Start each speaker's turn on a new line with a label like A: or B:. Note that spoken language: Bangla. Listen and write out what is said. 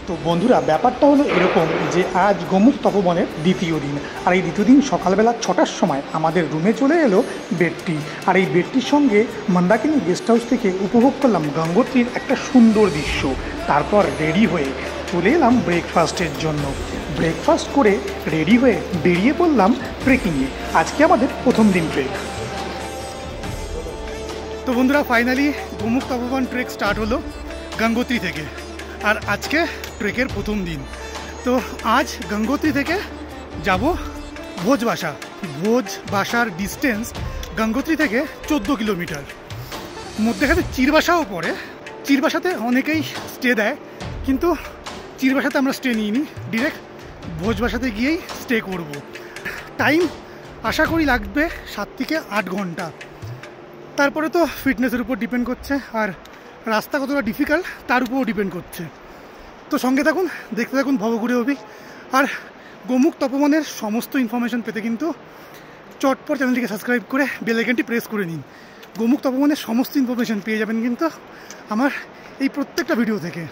A: তো বন্ধুরা, ব্যাপারটা হলো এরকম যে আজ গোমুখ তপবনের দ্বিতীয় দিন। আর এই দ্বিতীয় দিন সকালবেলা 6টার সময় আমাদের রুমে চলে এলো বেডটি। আর এই বেডটির সঙ্গে মন্দাকিনী গেস্ট হাউস থেকে উপভোগ করলাম গঙ্গোত্রীর একটা সুন্দর দৃশ্য। তারপর রেডি হয়ে চলে এলাম ব্রেকফাস্টের জন্য। ব্রেকফাস্ট করে রেডি হয়ে বেরিয়ে পড়লাম ট্রেকিংয়ে। আজকে আমাদের প্রথম দিন ট্রেক। তো বন্ধুরা, ফাইনালি গোমুখ তপবন ট্রেক স্টার্ট হলো গঙ্গোত্রী থেকে। আর আজকে ট্রেকের প্রথম দিন। তো আজ গঙ্গোত্রী থেকে যাব ভোজবাসা। ভোজবাসার ডিস্টেন্স গঙ্গোত্রী থেকে 14 কিলোমিটার। মধ্যেখানে চিরবাসাও পড়ে। চিরবাসাতে অনেকেই স্টে দেয়, কিন্তু চিরবাসাতে আমরা স্টে নিইনি, ডিরেক্ট ভোজবাসাতে গিয়েই স্টে করব। টাইম আশা করি লাগবে 7 থেকে 8 ঘন্টা। তারপরে তো ফিটনেসের উপর ডিপেন্ড করছে, আর রাস্তা কতটা ডিফিকাল্ট তার উপরও ডিপেন্ড করছে। তো সঙ্গে থাকুন, দেখতে থাকুন ভবঘুরে অভি। আর গোমুখ তপবনের সমস্ত ইনফরমেশন পেতে কিন্তু চটপট চ্যানেলটিকে সাবস্ক্রাইব করে বেল আইকনটি প্রেস করে নিন। গোমুখ তপবনের সমস্ত ইনফরমেশন পেয়ে যাবেন কিন্তু আমার এই প্রত্যেকটা ভিডিও থেকে।